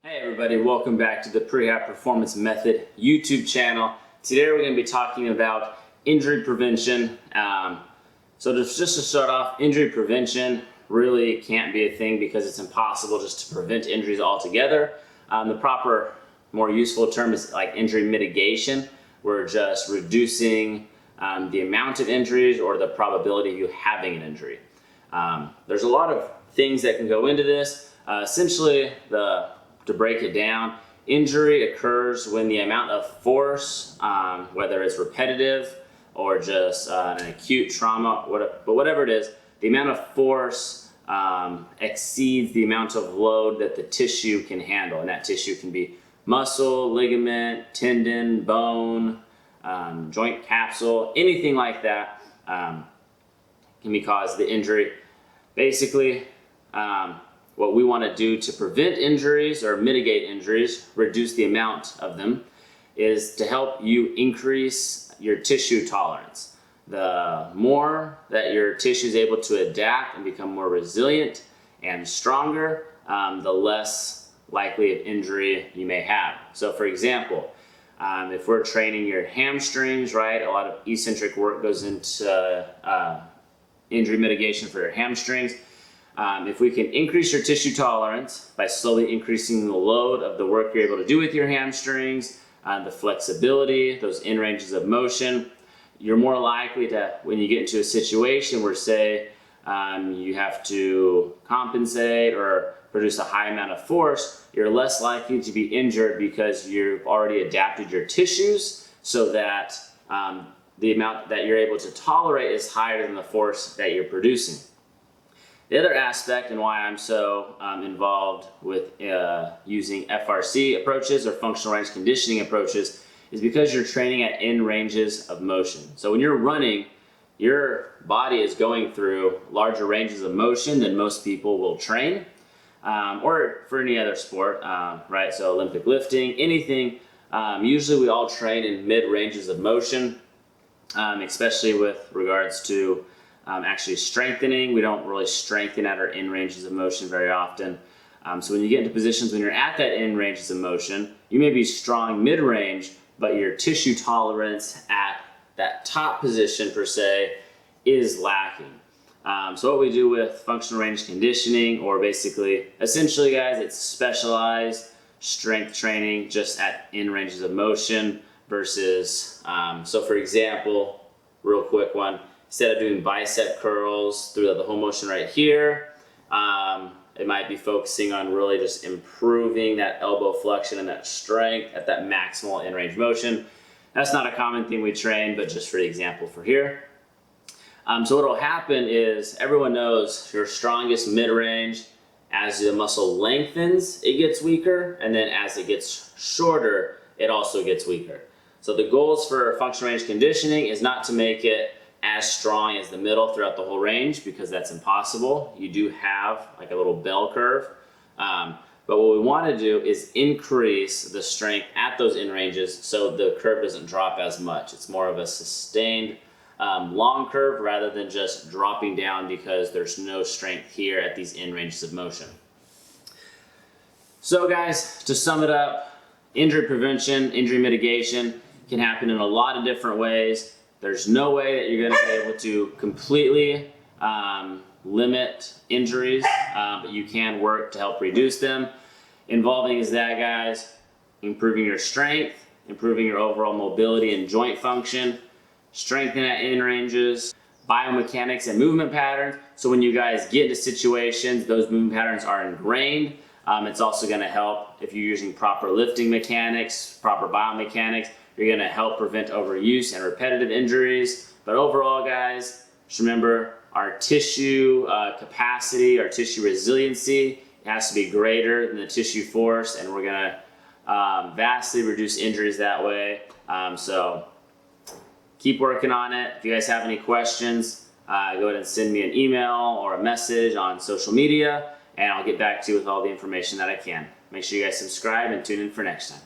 Hey everybody, welcome back to the Prehab Performance Method YouTube channel. Today we're going to be talking about injury prevention. Just to start off, injury prevention really can't be a thing because it's impossible just to prevent injuries altogether. The proper, more useful term is like injury mitigation. We're just reducing the amount of injuries or the probability of you having an injury. There's a lot of things that can go into this. Essentially, to break it down, injury occurs when the amount of force, whether it's repetitive or just an acute trauma, whatever it is, the amount of force exceeds the amount of load that the tissue can handle. And that tissue can be muscle, ligament, tendon, bone, joint capsule, anything like that can be caused the injury. Basically, what we want to do to prevent injuries or mitigate injuries, reduce the amount of them, is to help you increase your tissue tolerance. The more that your tissue is able to adapt and become more resilient and stronger, the less likely of injury you may have. So for example, if we're training your hamstrings, right, a lot of eccentric work goes into injury mitigation for your hamstrings. If we can increase your tissue tolerance by slowly increasing the load of the work you're able to do with your hamstrings, the flexibility, those in ranges of motion, you're more likely to, when you get into a situation where, say, you have to compensate or produce a high amount of force, you're less likely to be injured because you've already adapted your tissues so that the amount that you're able to tolerate is higher than the force that you're producing. The other aspect and why I'm so involved with using FRC approaches or functional range conditioning approaches is because you're training at end ranges of motion. So when you're running, your body is going through larger ranges of motion than most people will train, or for any other sport, right? So Olympic lifting, anything. Usually we all train in mid ranges of motion, especially with regards to actually strengthening. We don't really strengthen at our end ranges of motion very often. So when you get into positions when you're at that end ranges of motion, you may be strong mid-range, but your tissue tolerance at that top position per se is lacking. So what we do with functional range conditioning, or basically, essentially guys, it's specialized strength training just at end ranges of motion versus, so for example, real quick one, instead of doing bicep curls through the whole motion right here, it might be focusing on really just improving that elbow flexion and that strength at that maximal in-range motion. That's not a common thing we train, but just for the example for here. So what will happen is everyone knows your strongest mid-range, as the muscle lengthens, it gets weaker, and then as it gets shorter, it also gets weaker. So the goals for functional range conditioning is not to make it as strong as the middle throughout the whole range, because that's impossible. You do have like a little bell curve. But what we want to do is increase the strength at those in ranges so the curve doesn't drop as much. It's more of a sustained long curve rather than just dropping down because there's no strength here at these in ranges of motion. So guys, to sum it up, injury prevention, injury mitigation can happen in a lot of different ways. There's no way that you're going to be able to completely limit injuries, but you can work to help reduce them. Involving is that, guys, improving your strength, improving your overall mobility and joint function, strengthening at end ranges, biomechanics and movement patterns. So when you guys get into situations, those movement patterns are ingrained. It's also going to help if you're using proper lifting mechanics, proper biomechanics. You're going to help prevent overuse and repetitive injuries. But overall, guys, just remember our tissue capacity, our tissue resiliency has to be greater than the tissue force, and we're going to vastly reduce injuries that way. So keep working on it. If you guys have any questions, go ahead and send me an email or a message on social media, and I'll get back to you with all the information that I can. Make sure you guys subscribe and tune in for next time.